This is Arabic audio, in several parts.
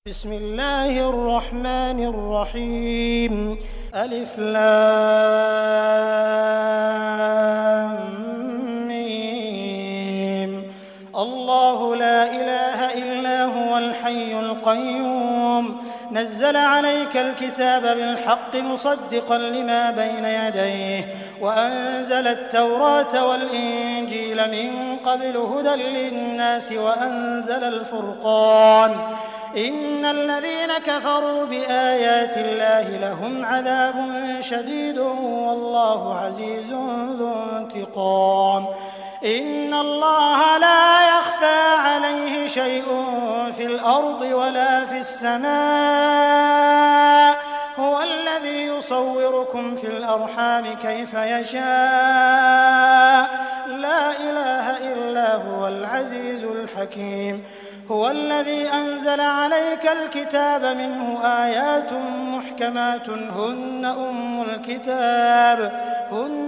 بسم الله الرحمن الرحيم. ألف لام ميم. الله لا إله إلا هو الحي القيوم نزل عليك الكتاب بالحق مصدقا لما بين يديه وأنزل التوراة والإنجيل من قبل هدى للناس وأنزل الفرقان إن الذين كفروا بآيات الله لهم عذاب شديد والله عزيز ذو انتقام. إن الله لا يخفى عليه شيء في الأرض ولا في السماء هو الذي يصوركم في الأرحام كيف يشاء لا إله إلا هو العزيز الحكيم. هو الذي أنزل عليك الكتاب منه آيات محكمات هن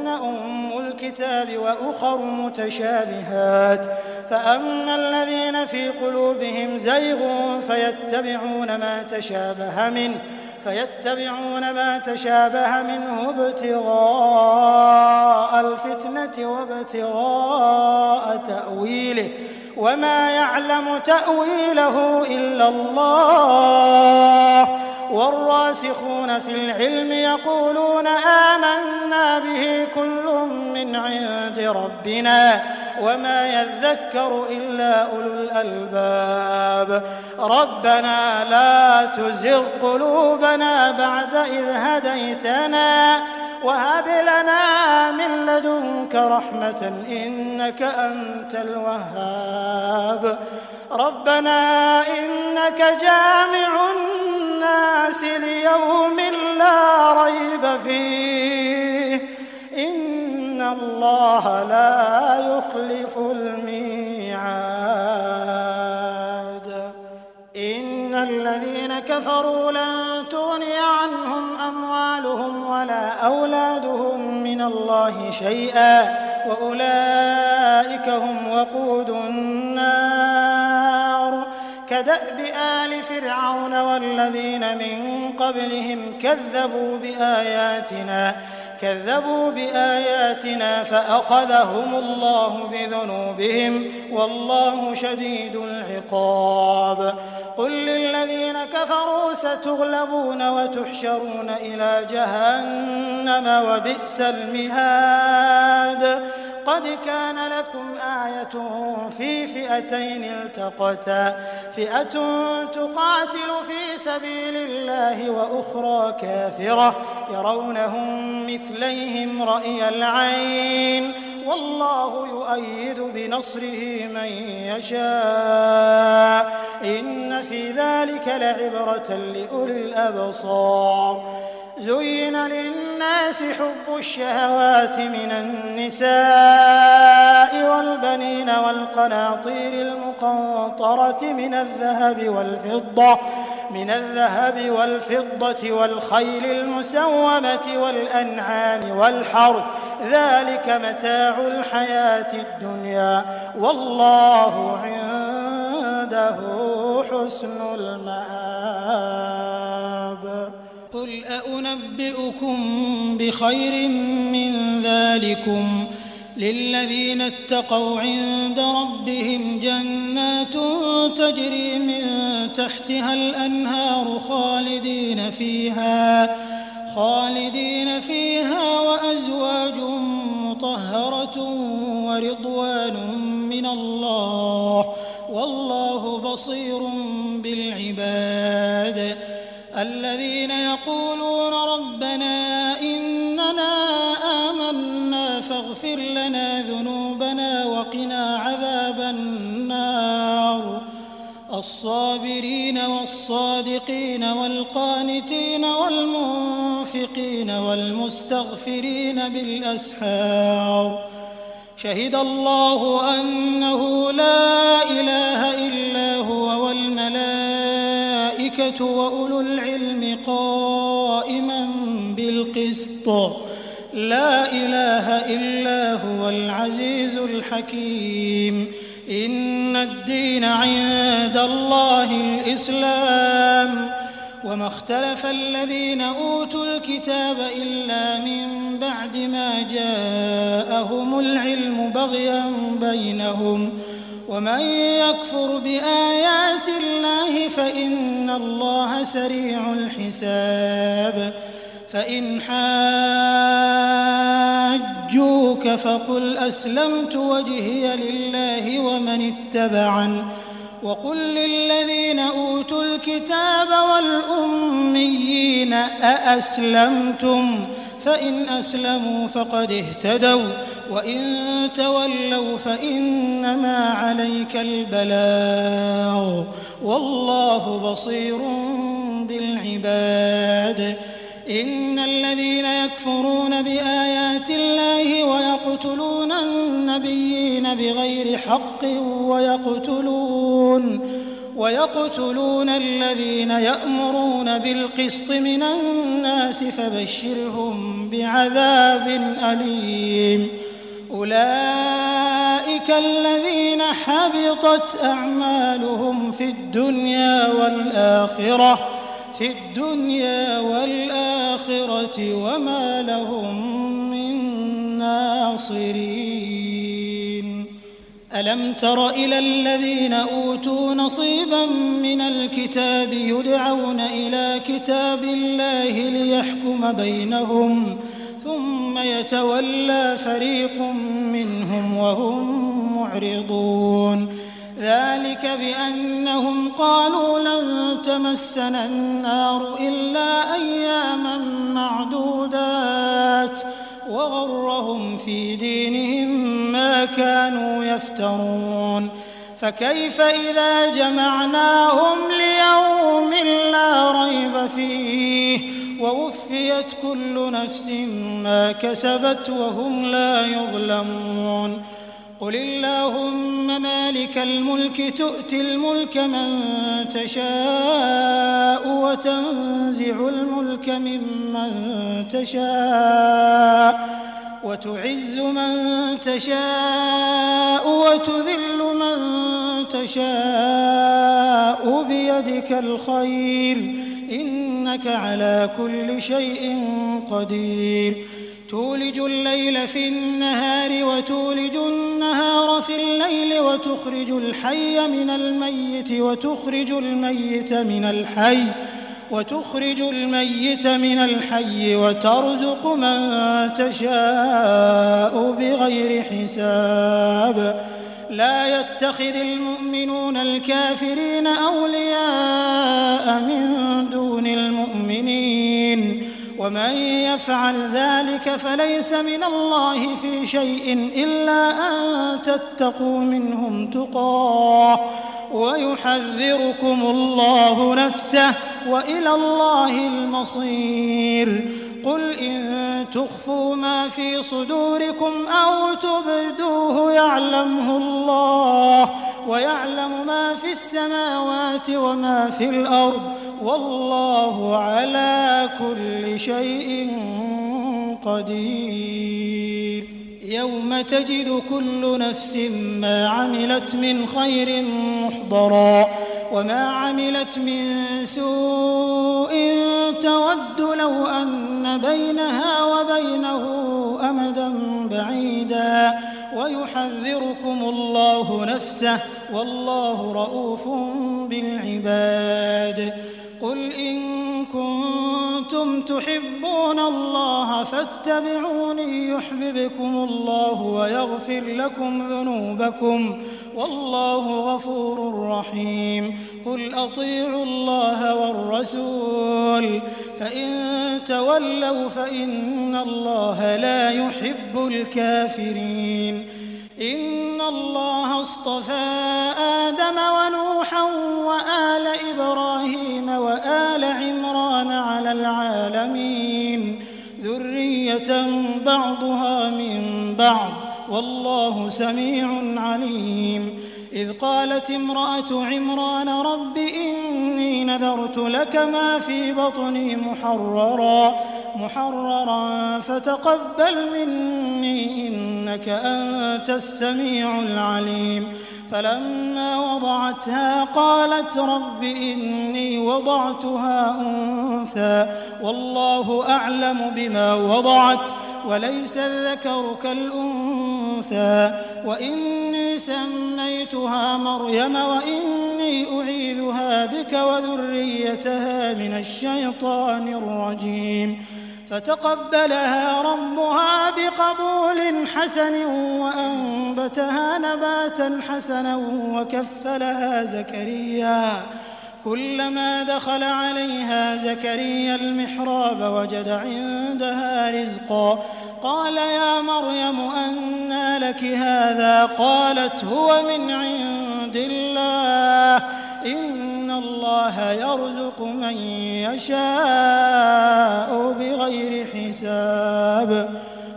أم الكتاب وأخر متشابهات فأما الذين في قلوبهم زيغ فيتبعون ما تشابه منه ابتغاء الفتنة وابتغاء تأويله وما يعلم تأويله إلا الله والراسخون في العلم يقولون آمنا به كل من عند ربنا وما يذكر إلا أولو الألباب. ربنا لا تزغ قلوبنا بعد إذ هديتنا وهب لنا من لدنك رحمة إنك أنت الوهاب. ربنا إنك جامع الناس ليوم لا ريب فيه إن الله لا يخلف الميعاد. إن الذين كفروا لن تغني عنهم أموالهم ولا أولادهم من الله شيئا وأولئك هم وقود النار. كدأب آل فرعون والذين من قبلهم كذبوا بآياتنا فأخذهم الله بذنوبهم والله شديد العقاب. قل للذين كفروا ستغلبون وتحشرون إلى جهنم وبئس المهاد. قد كان لكم آية في فئتين التقتا فئة تقاتل في سبيل الله وأخرى كافرة يرونهم مثليهم رأي العين والله يؤيد بنصره من يشاء إن في ذلك لعبرة لأولي الأبصار. زين للناس حب الشهوات من النساء والبنين والقناطير المقنطرة من الذهب والفضة والخيل المسومة والأنعام والحرث ذلك متاع الحياة الدنيا والله عنده حسن المآب. قل أنبئكم بخير من ذلكم للذين اتقوا عند ربهم جنات تجري من تحتها الأنهار خالدين فيها وأزواج مطهرة ورضوان من الله والله بصير بالعباد. الذين يقولون ربنا إننا آمنا فاغفر لنا ذنوبنا وقنا عذاب النار. الصابرين والصادقين والقانتين والمنفقين والمستغفرين بالأسحار. شهد الله أنه لا إله إلا هو والملائكة وأولو العلم قائما بالقسط لا إله إلا هو العزيز الحكيم. إن الدين عند الله الإسلام وما اختلف الذين أوتوا الكتاب إلا من بعد ما جاءهم العلم بغيا بينهم ومن يكفر بآيات الله فإن الله سريع الحساب فإن حاجوك فقل أسلمت وجهي لله ومن اتبعني وقل للذين أوتوا الكتاب والأميين أأسلمتم فإن أسلموا فقد اهتدوا وإن تولوا فإنما عليك البلاغ والله بصير بالعباد إن الذين يكفرون بآيات الله ويقتلون النبيين بغير حق ويقتلون الذين يأمرون بالقسط من الناس فبشرهم بعذاب أليم أولئك الذين حبطت أعمالهم في الدنيا والآخرة وما لهم من ناصرين ألم تر إلى الذين أوتوا نصيبا من الكتاب يدعون إلى كتاب الله ليحكم بينهم ثم يتولى فريق منهم وهم معرضون ذلك بأنهم قالوا لن تمسنا النار إلا أياما معدودات وغرهم في دينهم ما كانوا يفترون فكيف إذا جمعناهم ليوم لا ريب فيه ووفيت كل نفس ما كسبت وهم لا يظلمون قل اللهم مالك الملك تؤتي الملك من تشاء وتنزع الملك ممن تشاء وتعز من تشاء وتذل من تشاء بيدك الخير إنك على كل شيء قدير تولج الليل في النهار وتولج النهار في الليل وتخرج الحي من الميت وتخرج الميت من الحي وترزق من تشاء بغير حساب لا يتخذ المؤمنون الكافرين أولياء من دون المؤمنين ومن يفعل ذلك فليس من الله في شيء إلا أن تتقوا منهم تقاه ويحذركم الله نفسه وإلى الله المصير قل إن تخفوا ما في صدوركم أو تبدوه يعلمه الله ويعلم ما في السماوات وما في الأرض والله على كل شيء قدير يوم تجد كل نفس ما عملت من خير محضرا وما عملت من سوء تود لو أن بينها وبينه أمدا بعيدا ويحذركم الله نفسه والله رؤوف بالعباد قل إن كنتم تحبون الله فاتبعوني يحببكم الله ويغفر لكم ذنوبكم والله غفور رحيم قل أطيعوا الله والرسول فإن تولوا فإن الله لا يحب الكافرين إن الله اصطفى آدم ونوحا وآل إبراهيم وآل عمران على العالمين ذرية بعضها من بعض والله سميع عليم إذ قالت امرأة عمران رب إني نذرت لك ما في بطني محررا فتقبل مني إنك إنك أنت السميع العليم. فلما وضعتها قالت رب إني وضعتها أنثى والله أعلم بما وضعت وليس الذكر كالأنثى وإني سميتها مريم وإني أعيذها بك وذريتها من الشيطان الرجيم. فتقبلها ربها بقبول حسن وأنبتها نباتا حسنا وكفلها زكريا. كلما دخل عليها زكريا المحراب وجد عندها رزقا قال يا مريم أنى لك هذا؟ قالت هو من عند الله إن الله يرزق من يشاء بغير حساب.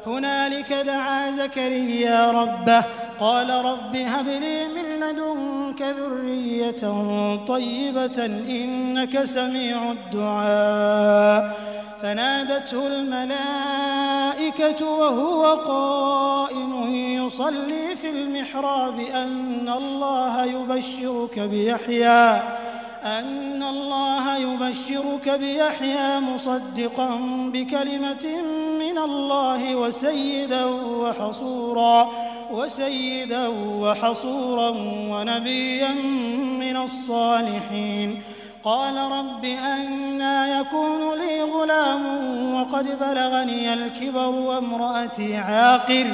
هنالك دعا زكريا ربه قال رب هب لي من لدنك ذرية طيبة إنك سميع الدعاء. فنادته الملائكة وهو قائم يصلي في المحراب أن الله يبشرك بيحيى مصدقا بكلمة من الله وسيدا وحصورا ونبيا من الصالحين. قال رب أنى يكون لي غلام وقد بلغني الكبر وامرأتي عاقر؟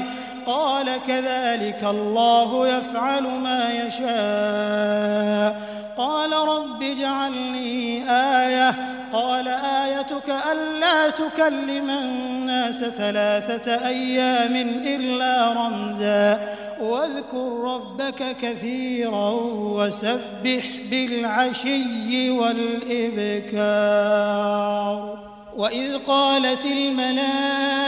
قال كذلك الله يفعل ما يشاء. قال رب اجعل لي آية. قال آيتك ألا تكلم الناس 3 أيام إلا رمزا واذكر ربك كثيرا وسبح بالعشي والإبكار. وإذ قالت الملائكة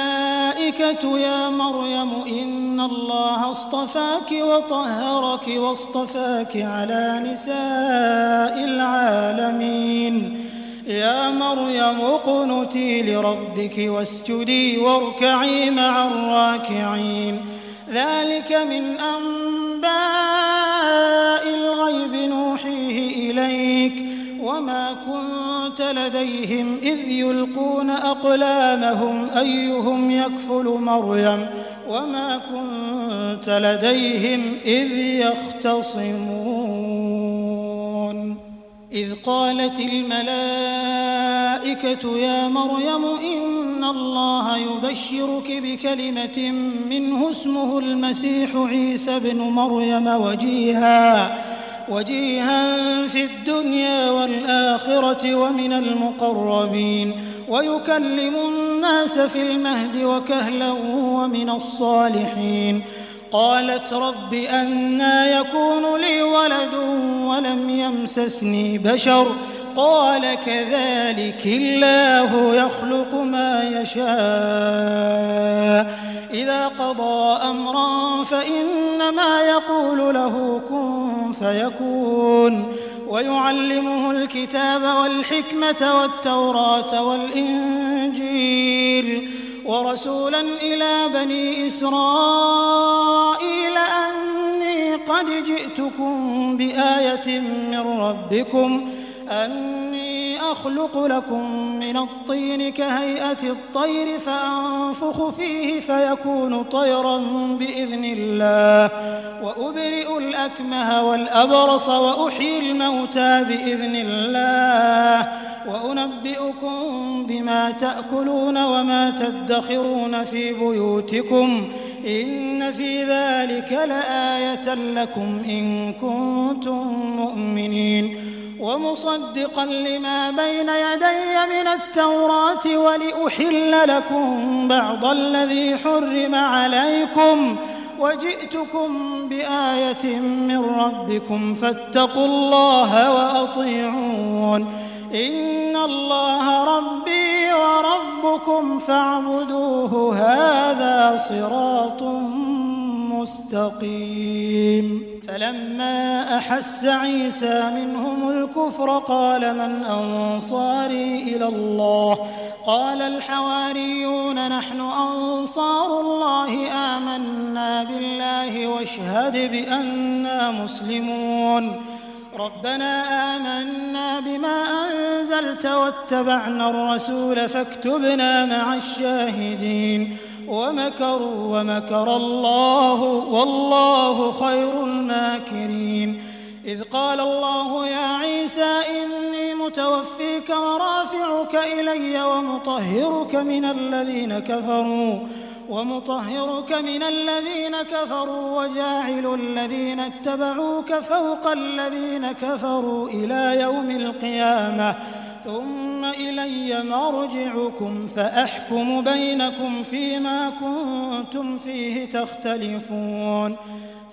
يا مريم إن الله اصطفاك وطهرك واصطفاك على نساء العالمين. يا مريم اقنتي لربك واسجدي واركعي مع الراكعين. ذلك من أنباء الغيب نوحيه إليك وما كنت لديهم إذ يلقون أقلامهم أيهم يكفل مريم وما كنت لديهم إذ يختصمون. إذ قالت الملائكة يا مريم إن الله يبشرك بكلمة منه اسمه المسيح عيسى بن مريم وجيها في الدنيا والآخرة ومن المقربين ويكلم الناس في المهد وكهلا ومن الصالحين. قالت رب أنى يكون لي ولد ولم يمسسني بشر؟ قال كذلك الله يخلق ما يشاء إذا قضى أمرا فإنما يقول له كن فيكون. ويعلمه الكتاب والحكمة والتوراة والإنجيل ورسولا إلى بني إسرائيل أني قد جئتكم بآية من ربكم أني أخلق لكم من الطين كهيئة الطير فأنفخ فيه فيكون طيرا بإذن الله وأبرئ الأكمه والأبرص وأحيي الموتى بإذن الله وأنبئكم بما تأكلون وما تدخرون في بيوتكم إن في ذلك لآية لكم إن كنتم مؤمنين. ومصدقا لما بين يدي من التوراة ولأحل لكم بعض الذي حرم عليكم وجئتكم بآية من ربكم فاتقوا الله وأطيعون. إن الله ربي وربكم فاعبدوه هذا صراط مستقيم. فلما أحس عيسى منهم الكفر قال من أنصاري إلى الله قال الحواريون نحن أنصار الله آمنا بالله واشهد بأننا مسلمون ربنا آمنا بما أنزلت واتبعنا الرسول فاكتبنا مع الشاهدين ومكروا ومكر الله والله خير الماكرين إذ قال الله يا عيسى إني متوفيك ورافعك إلي ومطهرك من الذين كفروا وجاعل الذين اتبعوك فوق الذين كفروا إلى يوم القيامة ثم إلي مرجعكم فأحكم بينكم فيما كنتم فيه تختلفون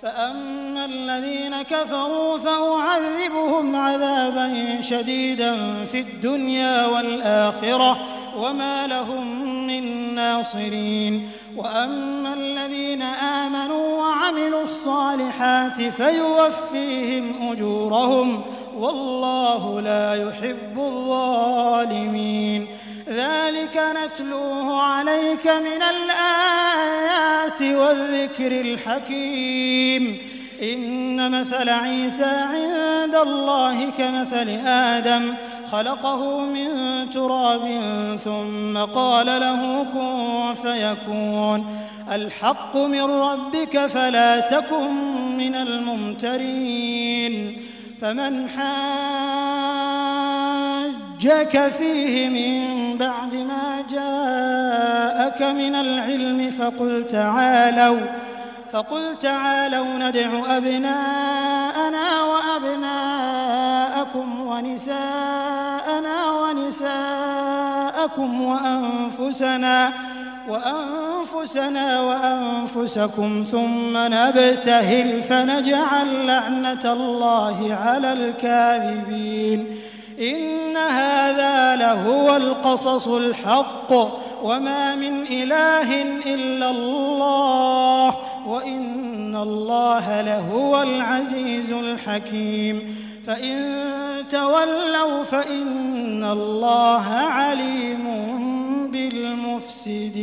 فأما الذين كفروا فأعذبهم عذابا شديدا في الدنيا والآخرة وما لهم من ناصرين وأما الذين آمنوا وعملوا الصالحات فيوفيهم أجورهم والله لا يحب الظالمين ذلك نتلوه عليك من الآيات والذكر الحكيم إن مثل عيسى عند الله كمثل آدم خلقه من تراب ثم قال له كن فيكون الحق من ربك فلا تكن من الممترين فمن حاجك فيه من بعد ما جاءك من العلم فقل تعالوا ندع أبناءنا وأبناءكم ونساءنا ونساءكم وأنفسنا وأنفسكم ثم نبتهل فنجعل لعنة الله على الكاذبين إن هذا لهو القصص الحق وما من إله إلا الله وإن الله لهو العزيز الحكيم فإن تولوا فإن الله عليم بالمفسدين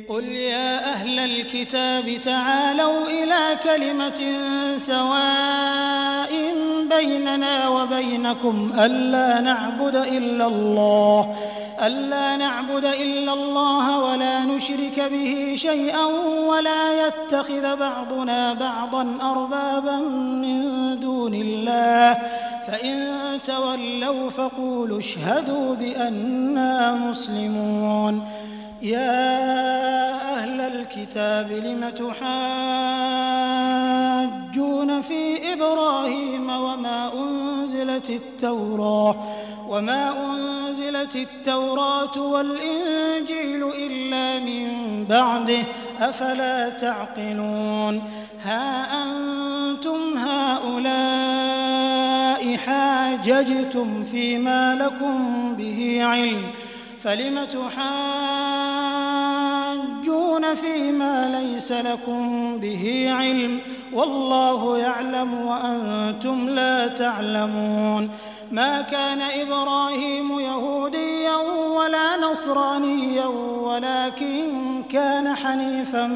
قل يا أهل الكتاب تعالوا إلى كلمة سواء بيننا وبينكم ألا نعبد إلا الله ولا نشرك به شيئا ولا يتخذ بعضنا بعضا أربابا من دون الله فإن تولوا فقولوا اشهدوا بأننا مسلمون يا أهل الكتاب لم تحاجون في إبراهيم وما أنزلت التوراة والإنجيل إلا من بعده أفلا تعقلون ها أنتم هؤلاء حاججتم فيما لكم به علم فلم تحاجون فيما ليس لكم به علم والله يعلم وأنتم لا تعلمون ما كان إبراهيم يهوديا ولا نصرانيا ولكن كان حنيفا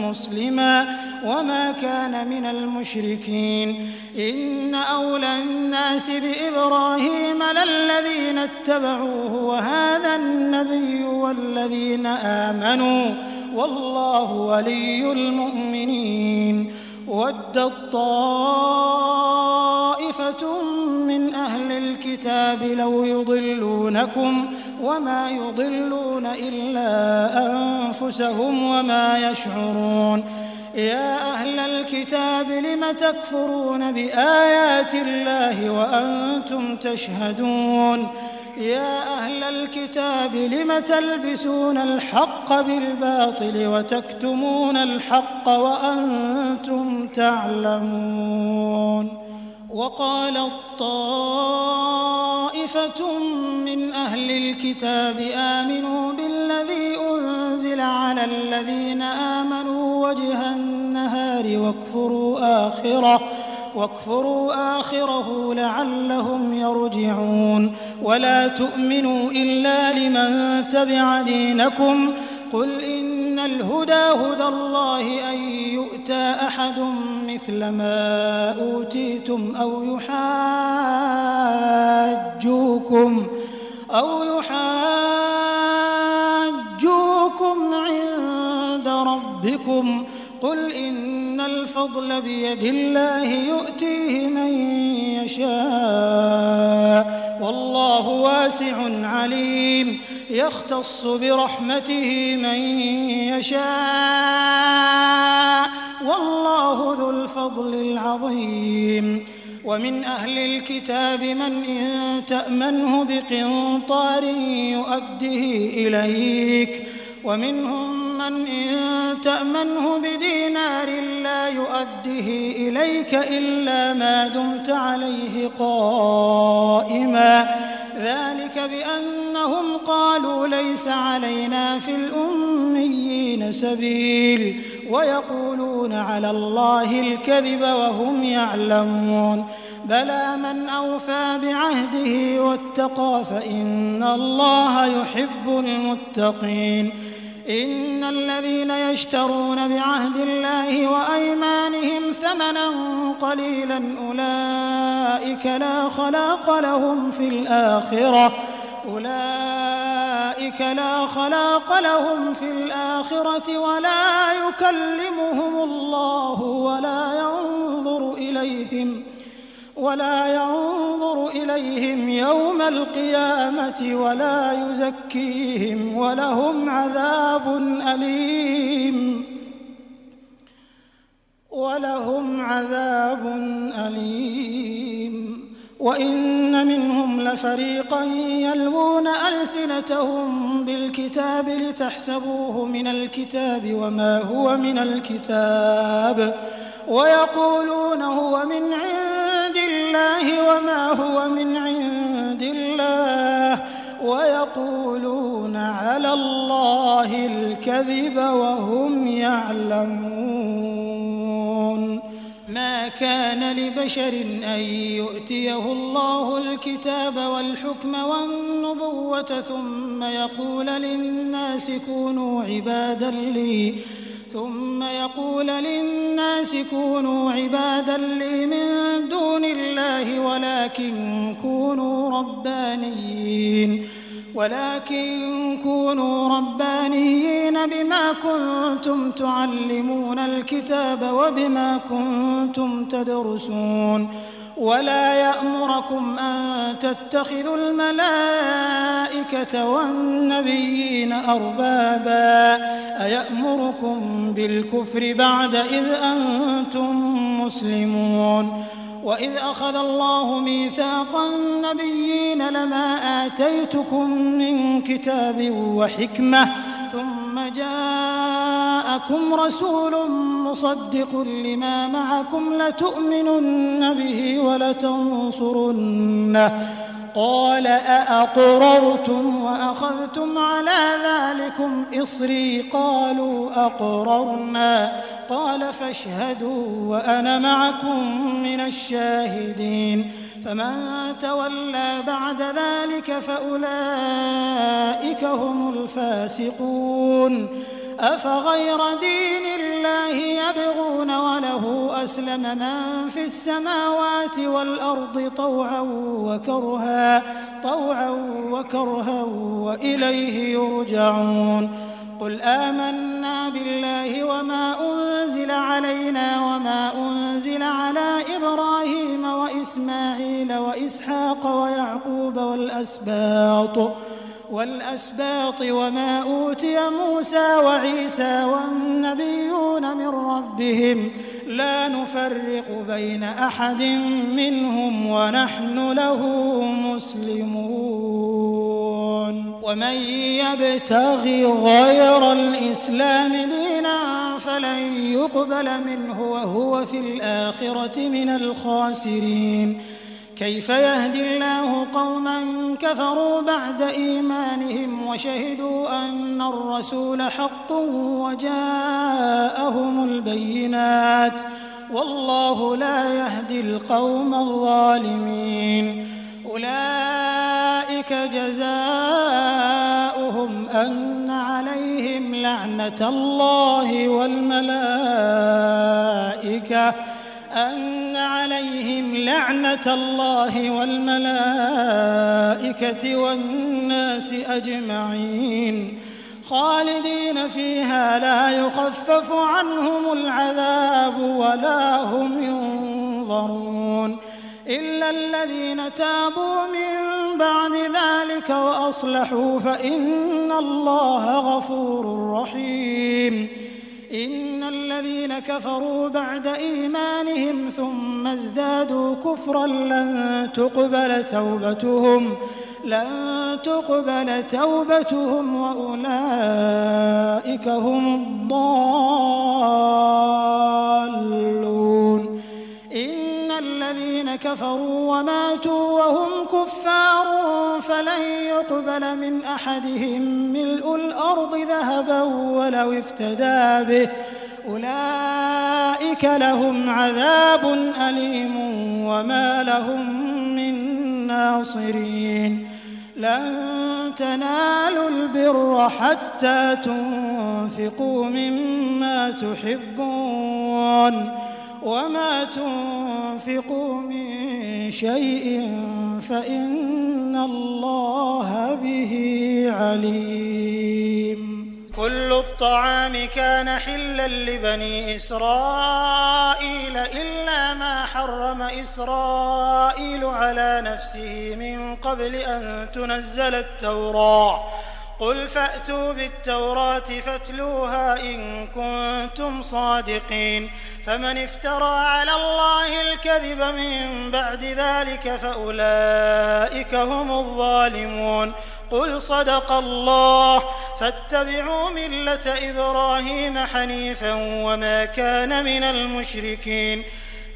مسلما وما كان من المشركين إن أولى الناس بإبراهيم للذين اتبعوه وهذا النبي والذين آمنوا والله ولي المؤمنين ودت طائفة من أهل الكتاب لو يضلونكم وما يضلون إلا أنفسهم وما يشعرون يا أهل الكتاب لم تكفرون بآيات الله وأنتم تشهدون يا أهل الكتاب لم تلبسون الحق بالباطل وتكتمون الحق وأنتم تعلمون وقالت طائفة من أهل الكتاب آمنوا بالذي أنزل على الذين آمنوا وجه النهار واكفروا آخره لعلهم يرجعون. ولا تؤمنوا إلا لمن تبع دينكم. قل إن الهدى هدى الله أن يؤتى أحد مثل ما أوتيتم أو يحاجوكم عند ربكم. قل إن الفضل بيد الله يؤتيه من يشاء والله واسع عليم. يختص برحمته من يشاء والله ذو الفضل العظيم. ومن أهل الكتاب من إن تأمنه بقنطار يؤده إليك ومنهم من إن تأمنه بدينار لا يؤده إليك إلا ما دمت عليه قائما. ذلك بأنهم قالوا ليس علينا في الأميين سبيل ويقولون على الله الكذب وهم يعلمون. بلى من أوفى بعهده واتقى فإن الله يحب المتقين. إن الذين يشترون بعهد الله وأيمانهم ثمنا قليلا أولئك لا خلاق لهم في الآخرة ولا يكلمهم الله ولا ينظر إليهم يوم القيامة ولا يزكيهم ولهم عذاب أليم. وإن منهم لفريقا يلوون ألسنتهم بالكتاب لتحسبوه من الكتاب وما هو من الكتاب ويقولون هو من عند الله وما هو من عند الله ويقولون على الله الكذب وهم يعلمون. ما كان لبشر أن يؤتيه الله الكتاب والحكم والنبوة ثم يقول للناس كونوا عبادا لي من دون الله ولكن كونوا ربانيين بما كنتم تعلمون الكتاب وبما كنتم تدرسون. ولا يأمركم أن تتخذوا الملائكة والنبيين أربابا أيأمركم بالكفر بعد إذ أنتم مسلمون. وإذ أخذ الله ميثاق النبيين لما آتيتكم من كتاب وحكمة ثم جاءكم رسول مصدق لما معكم لتؤمنن به ولتنصرنه قال أأقررتم وأخذتم على ذلكم إصري قالوا أقررنا قال فاشهدوا وأنا معكم من الشاهدين. فمن تولى بعد ذلك فأولئك هم الفاسقون. أفغير دين الله يبغون وله أسلم من في السماوات والأرض طوعا وكرها وإليه يرجعون. قل آمنا بالله وما أنزل علينا وما أنزل على إبراهيم وإسماعيل وإسحاق ويعقوب والأسباط وما أوتي موسى وعيسى والنبيون من ربهم لا نفرق بين أحد منهم ونحن له مسلمون. ومن يبتغي غير الإسلام دينا فلن يقبل منه وهو في الآخرة من الخاسرين. كيف يهدي الله قوما كفروا بعد إيمانهم وشهدوا أن الرسول حق وجاءهم البينات والله لا يهدي القوم الظالمين. أولئك جزاؤهم أن عليهم لعنة الله والملائكة والناس أجمعين خالدين فيها لا يخفف عنهم العذاب ولا هم ينظرون إلا الذين تابوا من بعد ذلك وأصلحوا فإن الله غفور رحيم. إن الذين كفروا بعد إيمانهم ثم ازدادوا كفرا لن تقبل توبتهم وأولئك هم الضالون. إن الذين كفروا وماتوا وهم كفار فلن يقبل من أحدهم ملء الأرض ذهبا ولو افتدى به أولئك لهم عذاب أليم وما لهم من ناصرين. لن تنالوا البر حتى تنفقوا مما تحبون وما تنفقوا من شيء فإن الله به عليم. كل الطعام كان حلا لبني إسرائيل إلا ما حرم إسرائيل على نفسه من قبل أن تنزل التوراة. قل فأتوا بالتوراة فاتلوها إن كنتم صادقين. فمن افترى على الله الكذب من بعد ذلك فأولئك هم الظالمون. قل صدق الله فاتبعوا ملة إبراهيم حنيفا وما كان من المشركين.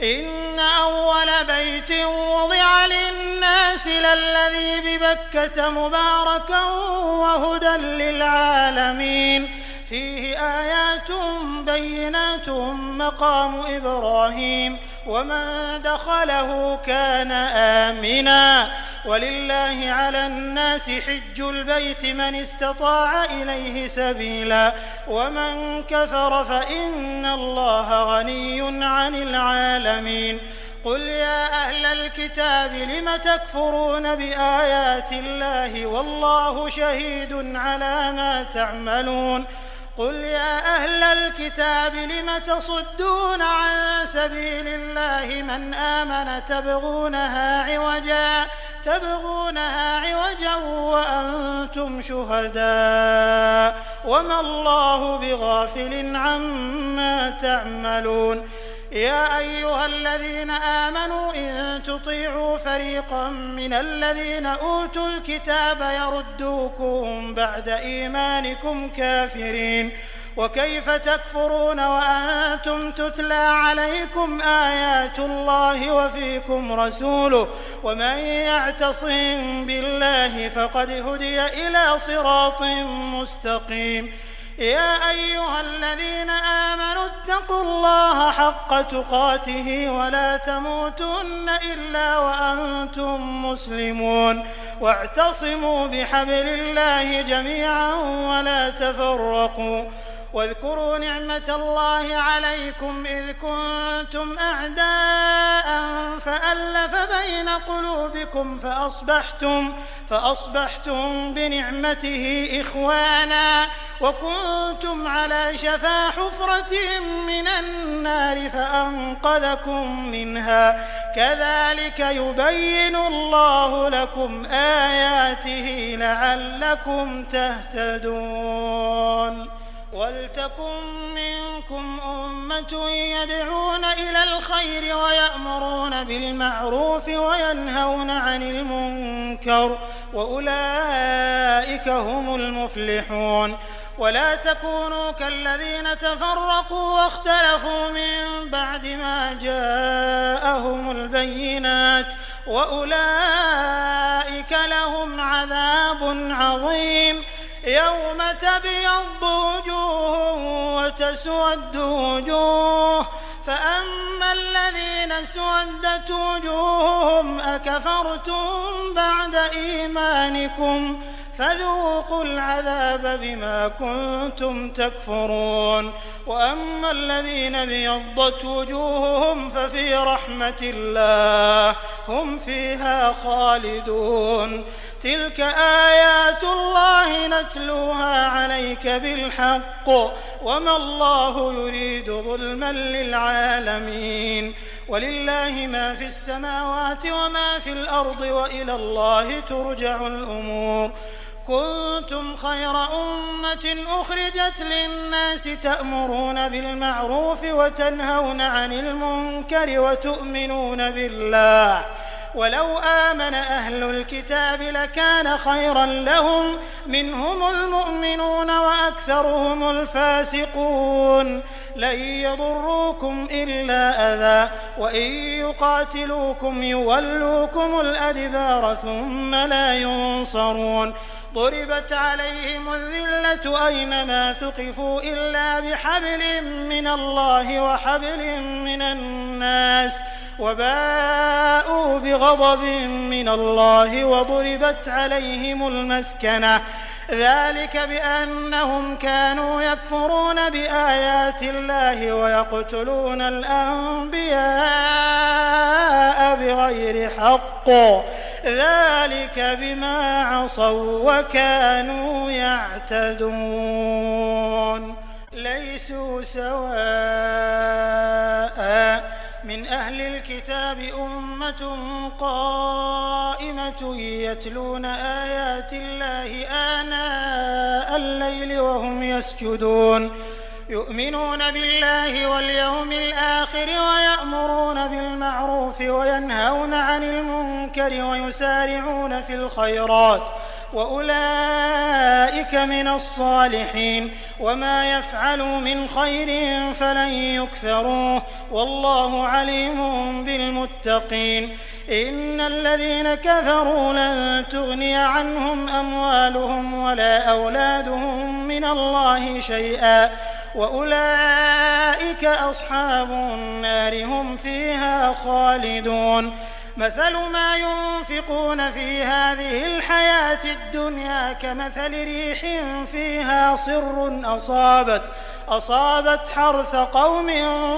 إن أول بيت وضع للناس للذي ببكة مباركا وهدى للعالمين. فيه آيات بينات مقام إبراهيم ومن دخله كان آمنا. ولله على الناس حج البيت من استطاع إليه سبيلا ومن كفر فإن الله غني عن العالمين. قل يا أهل الكتاب لم تكفرون بآيات الله والله شهيد على ما تعملون. قل يا أهل الكتاب لم تصدون عن سبيل الله من آمن تبغونها عوجا وأنتم شهداء وما الله بغافل عما تعملون. يا أيها الذين آمنوا إن تطيعوا فريقا من الذين أوتوا الكتاب يردوكم بعد إيمانكم كافرين. وكيف تكفرون وأنتم تتلى عليكم آيات الله وفيكم رسوله ومن يعتصم بالله فقد هدي إلى صراط مستقيم. يا أيها الذين آمنوا اتقوا الله حق تقاته ولا تموتن إلا وأنتم مسلمون. واعتصموا بحبل الله جميعا ولا تفرقوا. واذكروا نعمة الله عليكم إذ كنتم أعداء فألف بين قلوبكم فأصبحتم بنعمته إخوانا وكنتم على شفا حفرة من النار فأنقذكم منها. كذلك يبين الله لكم آياته لعلكم تهتدون. ولتكن منكم أمة يدعون إلى الخير ويأمرون بالمعروف وينهون عن المنكر وأولئك هم المفلحون. ولا تكونوا كالذين تفرقوا واختلفوا من بعد ما جاءهم البينات وأولئك لهم عذاب عظيم. يوم تبيض وجوه وتسود وجوه فأما الذين اسودت وجوههم أكفرتم بعد إيمانكم فذوقوا العذاب بما كنتم تكفرون وأما الذين ابيضت وجوههم ففي رحمة الله هم فيها خالدون تلك آيات الله نتلوها عليك بالحق وما الله يريد ظلما للعالمين ولله ما في السماوات وما في الأرض وإلى الله ترجع الأمور كنتم خير أمة أخرجت للناس تأمرون بالمعروف وتنهون عن المنكر وتؤمنون بالله ولو آمن أهل الكتاب لكان خيرا لهم منهم المؤمنون وأكثرهم الفاسقون لن يضروكم إلا أذى وإن يقاتلوكم يولوكم الأدبار ثم لا ينصرون ضربت عليهم الذلة أينما ثقفوا إلا بحبل من الله وحبل من الناس وباءوا بغضب من الله وضربت عليهم المسكنة ذلك بأنهم كانوا يكفرون بآيات الله ويقتلون الأنبياء بغير حق ذلك بما عصوا وكانوا يعتدون ليسوا سواء من أهل الكتاب أمة قائمة يتلون آيات الله آناء الليل وهم يسجدون يؤمنون بالله واليوم الآخر ويأمرون بالمعروف وينهون عن المنكر ويسارعون في الخيرات وأولئك من الصالحين وما يفعلوا من خير فلن يكفروه والله عليم بالمتقين إن الذين كفروا لن تغني عنهم أموالهم ولا أولادهم من الله شيئا وأولئك أصحاب النار هم فيها خالدون مثل ما ينفقون في هذه الحياة الدنيا كمثل ريح فيها صر أصابت حرث قوم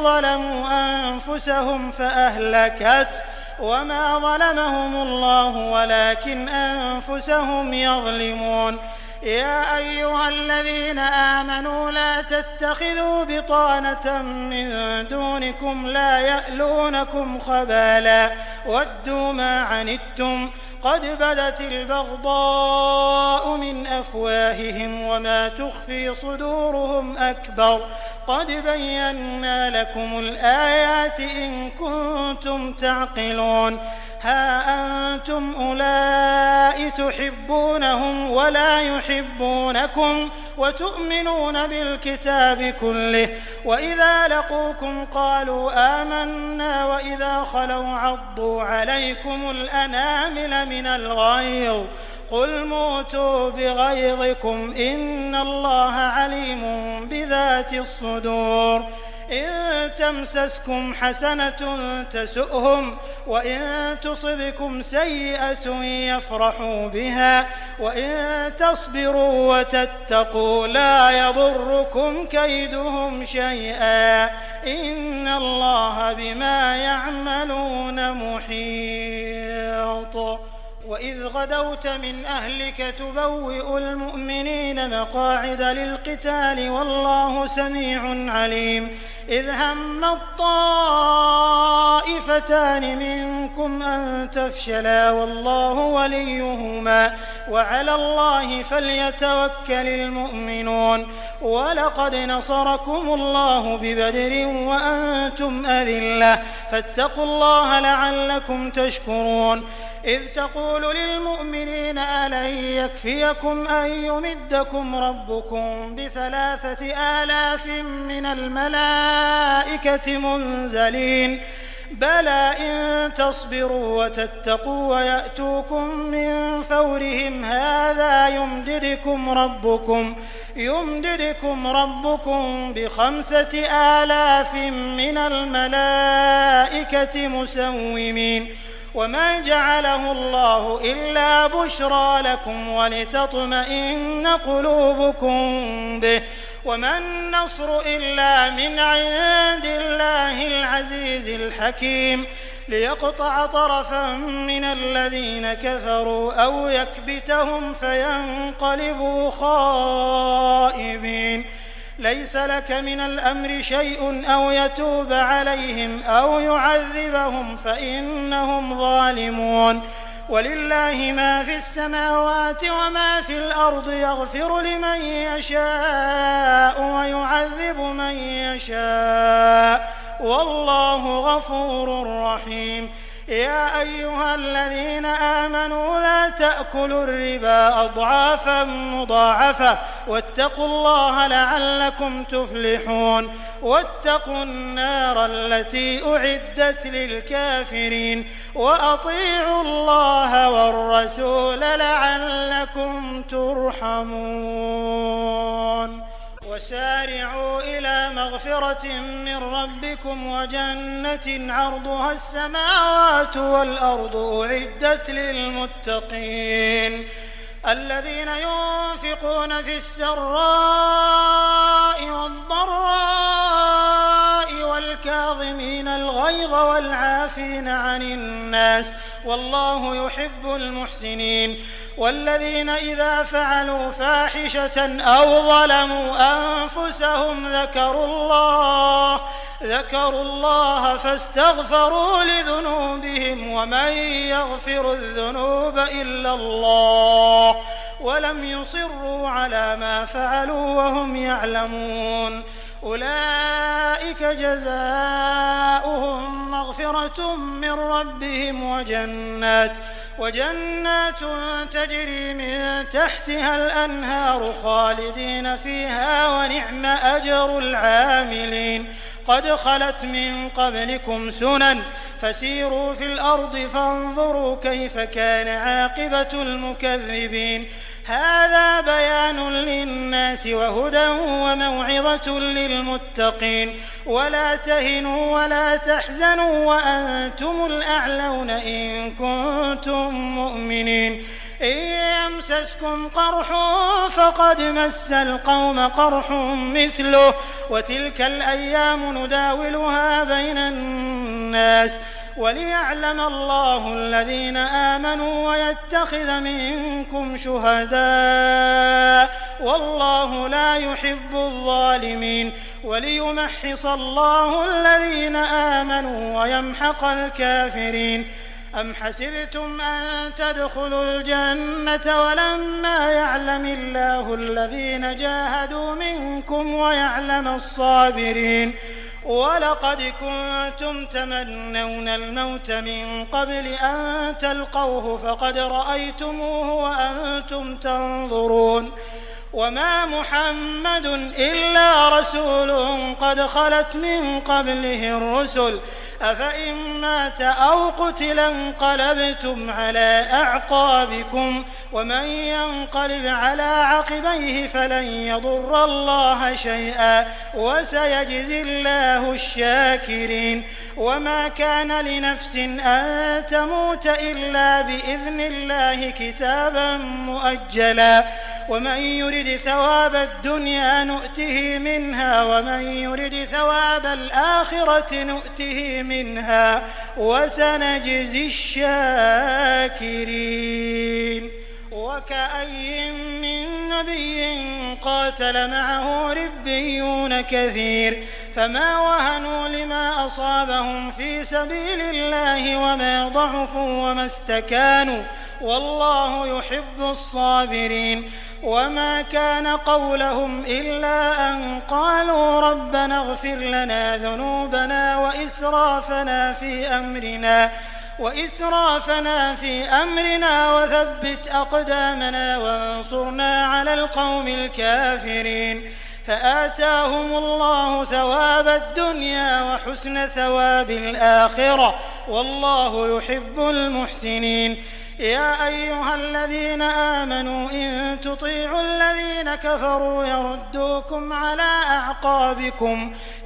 ظلموا أنفسهم فأهلكت وما ظلمهم الله ولكن أنفسهم يظلمون يا أيها الذين آمنوا لا تتخذوا بطانة من دونكم لا يألونكم خبالا ودوا ما عنتم قد بدت البغضاء من أفواههم وما تخفي صدورهم أكبر قد بينا لكم الآيات إن كنتم تعقلون ها أنتم أولئك تحبونهم ولا يحبونكم وتؤمنون بالكتاب كله وإذا لقوكم قالوا آمنا وإذا خلوا عضوا عليكم الأنامل من الغيظ قل موتوا بغيظكم إن الله عليم بذات الصدور إن تمسسكم حسنة تسؤهم وإن تصبكم سيئة يفرحوا بها وإن تصبروا وتتقوا لا يضركم كيدهم شيئا إن الله بما يعملون محيط وإذ غدوت من أهلك تبوئ المؤمنين مقاعد للقتال والله سميع عليم إذ هم الطائفتان منكم أن تفشلا والله وليهما وعلى الله فليتوكل المؤمنون ولقد نصركم الله ببدر وأنتم أذلة فاتقوا الله لعلكم تشكرون إذ تقول للمؤمنين ألن يكفيكم أن يمدكم ربكم ب3,000 من الملائكة منزلين بلى إن تصبروا وتتقوا ويأتوكم من فورهم هذا يمددكم ربكم ب5,000 من الملائكة مسومين وما جعله الله إلا بشرى لكم ولتطمئن قلوبكم به وما النصر إلا من عند الله العزيز الحكيم ليقطع طرفا من الذين كفروا أو يكبتهم فينقلبوا خائبين ليس لك من الأمر شيء أو يتوب عليهم أو يعذبهم فإنهم ظالمون ولله ما في السماوات وما في الأرض يغفر لمن يشاء ويعذب من يشاء والله غفور رحيم يا أيها الذين آمنوا لا تأكلوا الربا أضعافا مضاعفة واتقوا الله لعلكم تفلحون واتقوا النار التي أعدت للكافرين وأطيعوا الله والرسول لعلكم ترحمون وسارعوا إلى مغفرة من ربكم وجنة عرضها السماوات والأرض أعدت للمتقين الذين ينفقون في السراء والضراء والكاظمين الغيظ والعافين عن الناس والله يحب المحسنين والذين إذا فعلوا فاحشة أو ظلموا أنفسهم ذكروا الله فاستغفروا لذنوبهم ومن يغفر الذنوب إلا الله ولم يصروا على ما فعلوا وهم يعلمون أولئك جزاؤهم مغفرة من ربهم وجنات تجري من تحتها الأنهار خالدين فيها ونعم أجر العاملين قد خلت من قبلكم سنن فسيروا في الأرض فانظروا كيف كان عاقبة المكذبين هذا بيان للناس وهدى وموعظة للمتقين ولا تهنوا ولا تحزنوا وأنتم الأعلون إن كنتم مؤمنين إن يمسسكم قرح فقد مس القوم قرح مثله وتلك الأيام نداولها بين الناس وليعلم الله الذين آمنوا ويتخذ منكم شهداء والله لا يحب الظالمين وليمحص الله الذين آمنوا ويمحق الكافرين أم حسبتم أن تدخلوا الجنة ولما يعلم الله الذين جاهدوا منكم ويعلم الصابرين ولقد كنتم تمنون الموت من قبل أن تلقوه فقد رأيتموه وأنتم تنظرون وما محمد إلا رسول قد خلت من قبله الرسل أفإن مات أو قتل انقلبتم على أعقابكم ومن ينقلب على عقبيه فلن يضر الله شيئا وسيجزي الله الشاكرين وما كان لنفس أن تموت إلا بإذن الله كتابا مؤجلا ومن يرد ثواب الدنيا نؤته منها ومن يرد ثواب الآخرة نؤته منها وسنجزي الشاكرين وكأي من نبي قاتل معه ربيون كثير فما وهنوا لما أصابهم في سبيل الله وما ضعفوا وما استكانوا والله يحب الصابرين وما كان قولهم إلا أن قالوا ربنا اغفر لنا ذنوبنا وإسرافنا في أمرنا وثبت أقدامنا وانصرنا على القوم الكافرين فآتاهم الله ثواب الدنيا وحسن ثواب الآخرة والله يحب المحسنين. يا أيها الذين آمنوا إن تطيعوا الذين كفروا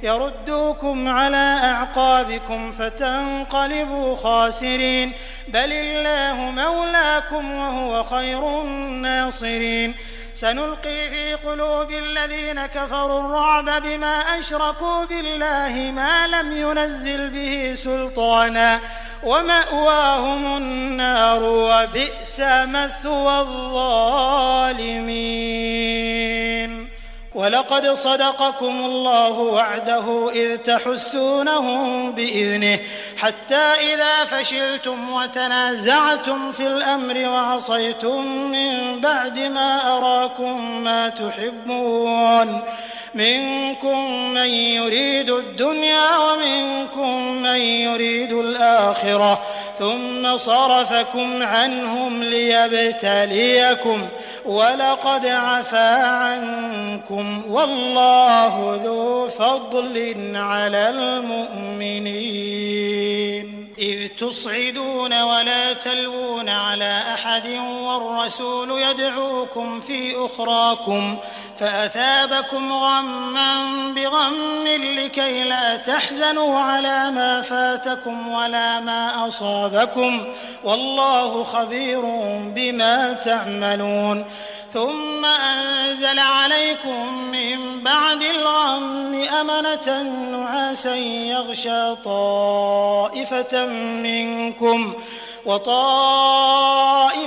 يردوكم على أعقابكم فتنقلبوا خاسرين. بل الله مولاكم وهو خير الناصرين. سنلقي في قلوب الذين كفروا الرعب بما أشركوا بالله ما لم ينزل به سلطانا ومأواهم النار وبئس مثوى الظالمين. ولقد صدقكم الله وعده إذ تحسونهم بإذنه حتى إذا فشلتم وتنازعتم في الأمر وعصيتم من بعد ما أراكم ما تحبون منكم من يريد الدنيا ومنكم من يريد الآخرة ثم صرفكم عنهم ليبتليكم ولقد عفا عنكم والله ذو فضل على المؤمنين. إذ تصعدون ولا تلوون على أحد والرسول يدعوكم في أخراكم فأثابكم غما بغم لكي لا تحزنوا على ما فاتكم ولا ما أصابكم والله خبير بما تعملون. ثم أنزل عليكم من بعد الغم أمنة نعاسا يغشى طائفة منكم وطائفة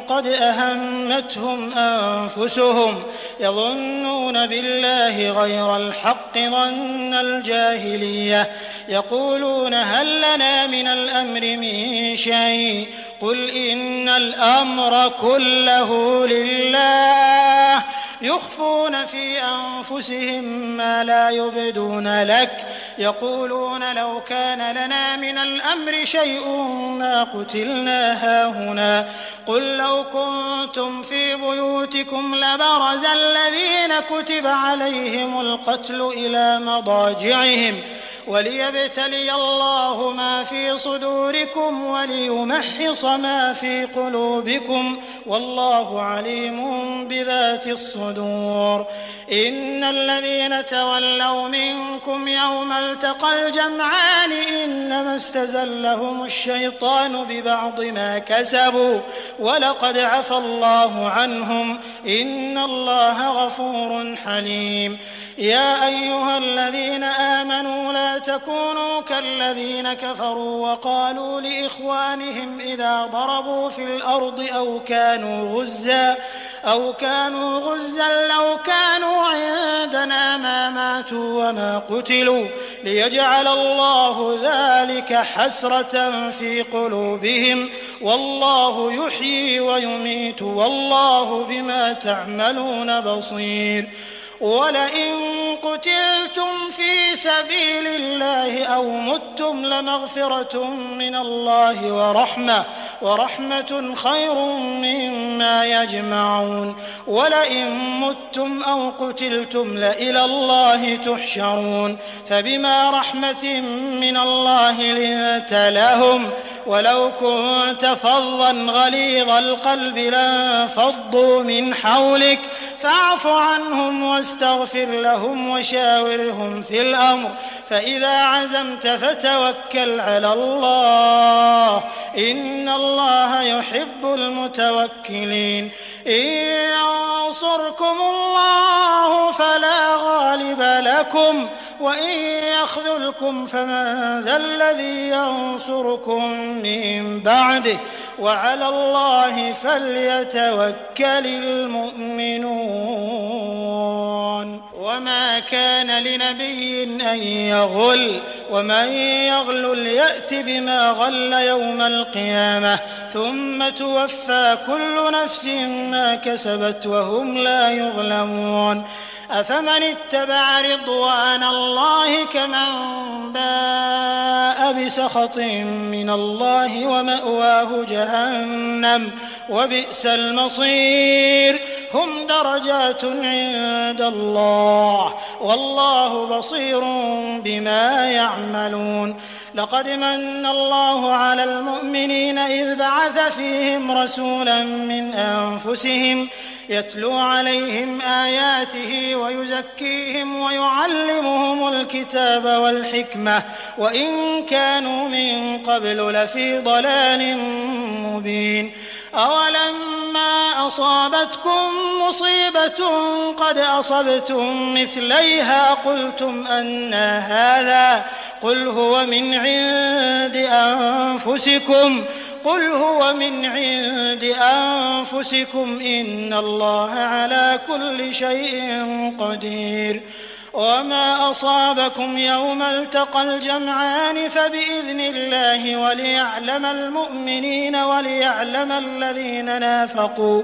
قد أهمتهم أنفسهم يظنون بالله غير الحق ظن الجاهلية يقولون هل لنا من الأمر من شيء قل إن الأمر كله لله يخفون في أنفسهم ما لا يبدون لك يقولون لو كان لنا من الأمر شيء ما قتلنا هاهنا قل لو كنتم في بيوتكم لبرز الذين كتب عليهم القتل إلى مضاجعهم وليبتلي الله ما في صدوركم وليمحص ما في قلوبكم والله عليم بذات الصدور. إن الذين تولوا منكم يوم التقى الجمعان إنما استزلهم الشيطان ببعض ما كسبوا ولقد عفى الله عنهم إن الله غفور حليم. يا أيها الذين آمنوا لا تكونوا كالذين كفروا وقالوا لإخوانهم إذا ضربوا في الأرض أو كانوا غزا لو كانوا عندنا ما ماتوا وما قتلوا ليجعل الله ذلك حسرة في قلوبهم والله يحيي ويميت والله بما تعملون بصير. ولئن قتلتم في سبيل الله أو متم لمغفرة من الله ورحمة خير مما يجمعون. ولئن متم أو قتلتم لإلى الله تحشرون فبما رحمة من الله لنت لهم ولو كنت فظا غليظ القلب لانفضوا من حولك فاعف عنهم واستغفر لهم وشاورهم في الأمر فإذا عزمت فتوكل على الله إن الله يحب المتوكلين. إن ينصركم الله فلا غالب لكم وإن يخذلكم فمن ذا الذي ينصركم من بعده وعلى الله فليتوكل المؤمنون. وما كان لنبي أن يغل ومن يغل يأت بما غل يوم القيامة ثم توفى كل نفس ما كسبت وهم لا يظلمون. أفمن اتبع رضوان الله كمن باء بسخط من الله ومأواه جهنم وبئس المصير. هم درجات عند الله والله بصير بما يعملون. لقد من الله على المؤمنين إذ بعث فيهم رسولا من أنفسهم يتلو عليهم آياته ويزكيهم ويعلمهم الكتاب والحكمة وإن كانوا من قبل لفي ضلال مبين. أولما أصابتكم مصيبة قد أصبتم مثليها قلتم أنى هذا قل هو من عند أنفسكم إن الله على كل شيء قدير. وما أصابكم يوم التقى الجمعان فبإذن الله وليعلم المؤمنين وليعلم الذين نافقوا.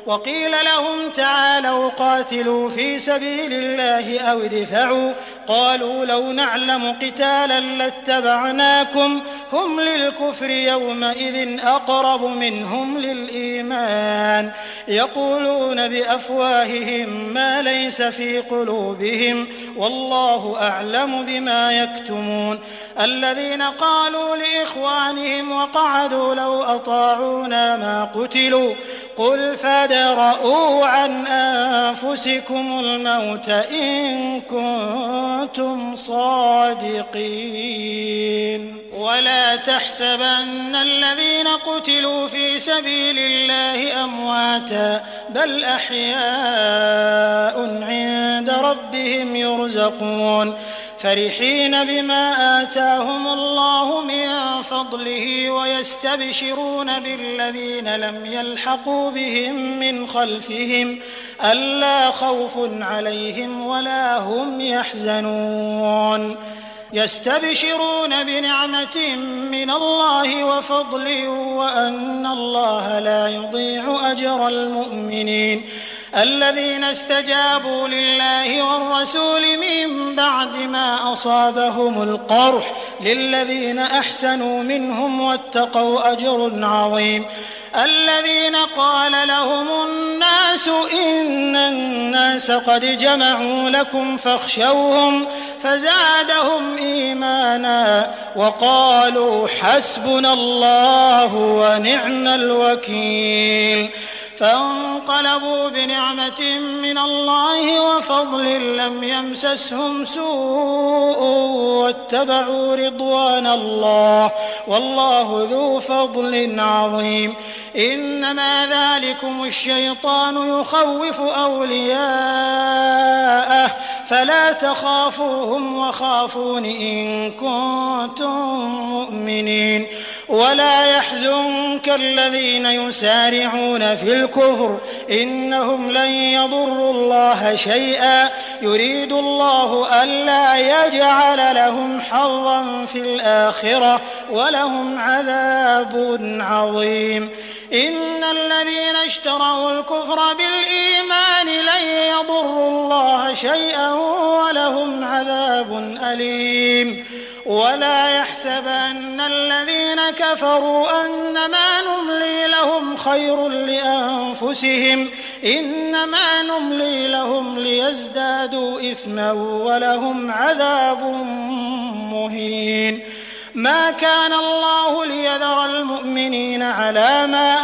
وقيل لهم تعالوا قاتلوا في سبيل الله أو ادفعوا قالوا لو نعلم قتالا لاتبعناكم هم للكفر يومئذ أقرب منهم للإيمان يقولون بأفواههم ما ليس في قلوبهم والله أعلم بما يكتمون. الذين قالوا لإخوانهم وقعدوا لو أطاعونا ما قتلوا قل فادرءوا عن أنفسكم الموت إن كنتم صادقين. ولا تحسبن الذين قتلوا في سبيل الله أمواتا بل أحياء عند ربهم يرزقون فرحين بما آتاهم الله من فضله ويستبشرون بالذين لم يلحقوا بهم من خلفهم ألا خوف عليهم ولا هم يحزنون. يستبشرون بنعمة من الله وفضل وأن الله لا يضيع أجر المؤمنين. الذين استجابوا لله والرسول من بعد ما أصابهم القرح للذين أحسنوا منهم واتقوا أجر عظيم. الذين قال لهم الناس إن الناس قد جمعوا لكم فاخشوهم فزادهم إيمانا وقالوا حسبنا الله ونعم الوكيل. فانقلبوا بنعمة من الله وفضل لم يمسسهم سوء واتبعوا رضوان الله والله ذو فضل عظيم. إنما ذلكم الشيطان يخوف أولياءه فلا تخافوهم وخافون إن كنتم مؤمنين. ولا يحزنك الذين يسارعون في الكفر إنهم لن يضروا الله شيئا يريد الله ألا يجعل لهم حظا في الآخرة ولهم عذاب عظيم. إن الذين اشتروا الكفر بالإيمان لن يضروا الله شيئا ولهم عذاب أليم. ولا يحسبن الذين كفروا أنما نملي لهم خير لأنفسهم إنما نملي لهم ليزدادوا إثما ولهم عذاب مهين. ما كان الله ليذر المؤمنين على ما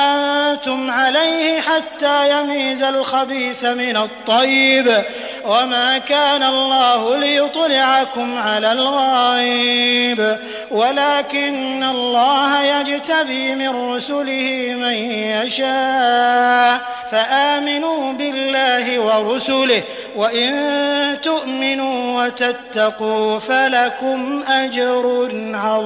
أنتم عليه حتى يميز الخبيث من الطيب وما كان الله ليطلعكم على الغيب ولكن الله يجتبي من رسله من يشاء فآمنوا بالله ورسله وإن تؤمنوا وتتقوا فلكم أجر عظيم.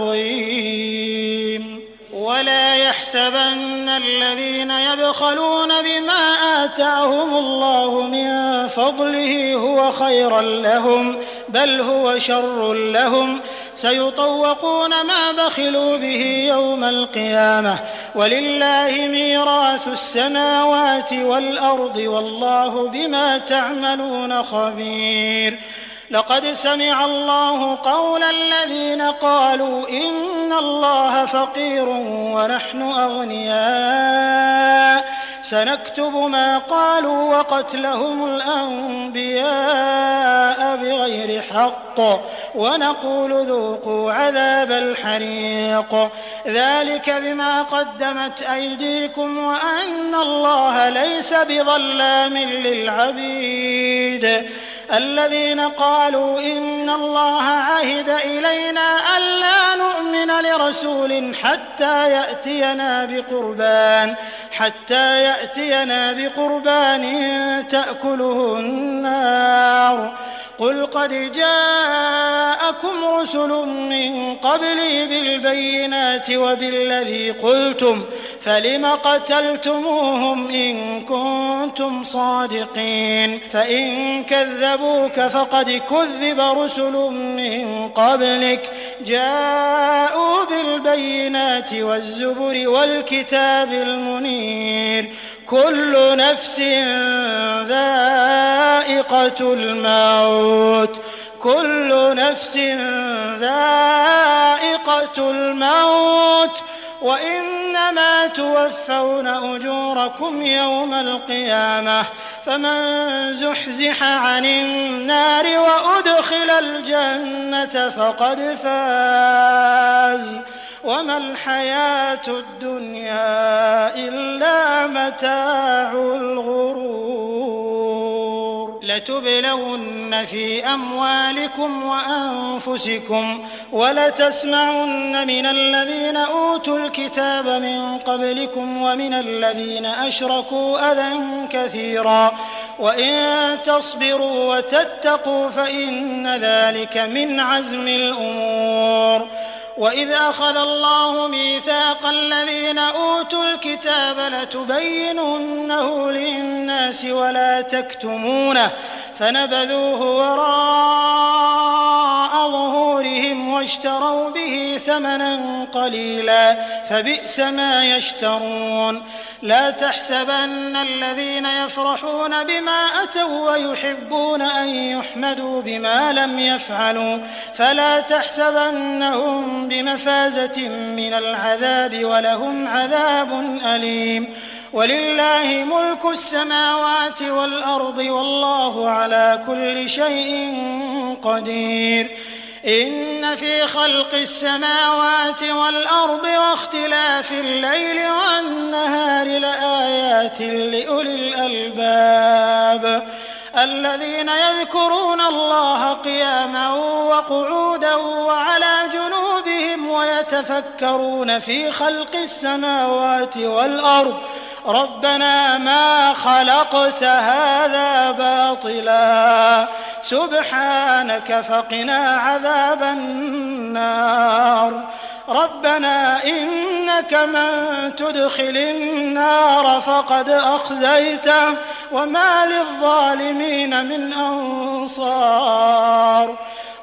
ولا يحسبن الذين يبخلون بما آتاهم الله من فضله هو خيرا لهم بل هو شر لهم سيطوقون ما بخلوا به يوم القيامة ولله ميراث السماوات والأرض والله بما تعملون خبير. لقد سمع الله قول الذين قالوا إن الله فقير ونحن أغنياء سنكتب ما قالوا وقتلهم الأنبياء بغير حق ونقول ذوقوا عذاب الحريق ذلك بما قدمت أيديكم وأن الله ليس بظلام للعبيد الذين قالوا إن الله عهد إلينا ألا نؤمن لرسول حتى يأتينا بقربان تأكله النار قل قد جاءكم رسل من قبلي بالبينات وبالذي قلتم فلم قتلتموهم إن كنتم صادقين فإن كذبوك فقد كذب رسل من قبلك جاءوا بالبينات والزبر والكتاب المنير كل نفس ذائقة الموت وإنما توفون أجوركم يوم القيامة فمن زحزح عن النار وأدخل الجنة فقد فاز وما الحياة الدنيا إلا متاع الغرور لتبلون في أموالكم وأنفسكم ولتسمعن من الذين أوتوا الكتاب من قبلكم ومن الذين أشركوا أذى كثيرا وإن تصبروا وتتقوا فإن ذلك من عزم الأمور وإذ أخذ الله ميثاق الذين أوتوا الكتاب لتبيننه للناس ولا تكتمونه فنبذوه وراء ظهورهم واشتروا به ثمنا قليلا فبئس ما يشترون لا تحسبن الذين يفرحون بما أتوا ويحبون أن يحمدوا بما لم يفعلوا فلا تحسبنهم بمفازة من العذاب ولهم عذاب أليم ولله ملك السماوات والأرض والله على كل شيء قدير إن في خلق السماوات والأرض واختلاف الليل والنهار لآيات لأولي الألباب الذين يذكرون الله قياما وقعودا وعلى جنوبهم ويتفكرون في خلق السماوات والأرض ربنا ما خلقت هذا باطلا سبحانك فقنا عذاب النار ربنا إنك من تدخل النار فقد أخزيته وما للظالمين من أنصار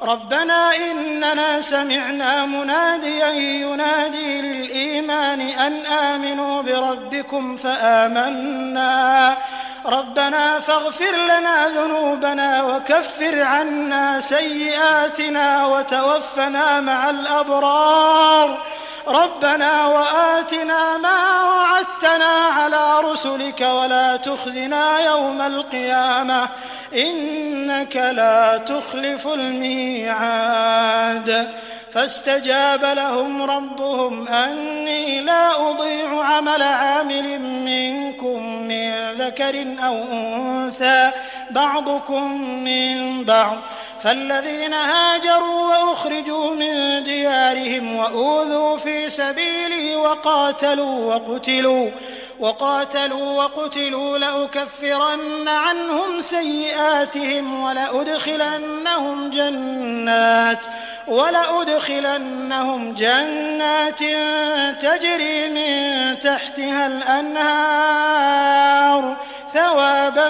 ربنا إننا سمعنا مناديا ينادي للإيمان أن آمنوا بربكم فآمنا ربنا فاغفر لنا ذنوبنا وكفر عنا سيئاتنا وتوفنا مع الأبرار ربنا وآتنا ما وعدتنا على رسلك ولا تخزنا يوم القيامة إنك لا تخلف الميعاد فاستجاب لهم ربهم أني لا أضيع عمل عامل منكم من ذكر أو أنثى بعضكم من بعض فالذين هاجروا وأخرجوا من ديارهم وأوذوا في سبيلي وقاتلوا وقتلوا لأكفرن عنهم سيئاتهم ولأدخلنهم جنات تجري من تحتها الأنهار ثوابا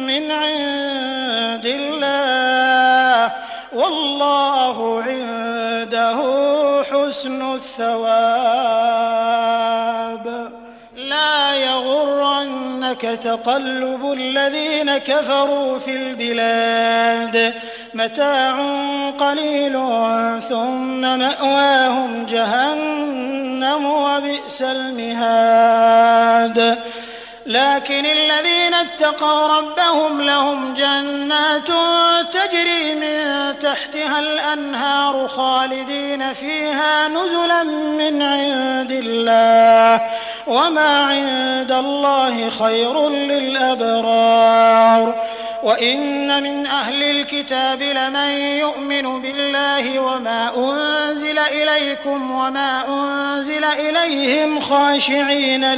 من عند الله والله عنده حسن الثواب لا يغرنك تقلب الذين كفروا في البلاد متاع قليل ثم مأواهم جهنم وبئس المهاد لكن الذين اتقوا ربهم لهم جنات تجري من تحتها الأنهار خالدين فيها نزلا من عند الله وما عند الله خير للأبرار. وإن من أهل الكتاب لمن يؤمن بالله وما أنزل إليكم وما أنزل إليهم خاشعين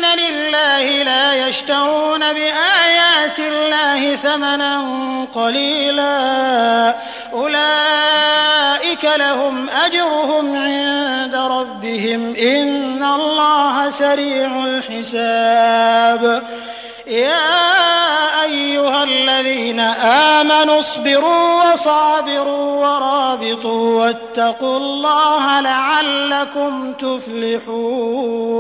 لله لا يشترون بآيات الله ثمنا قليلا أولئك لهم أجرهم عند ربهم إن الله سريع الحساب. يا أيها الذين آمنوا اصبروا وصابروا ورابطوا واتقوا الله لعلكم تفلحون.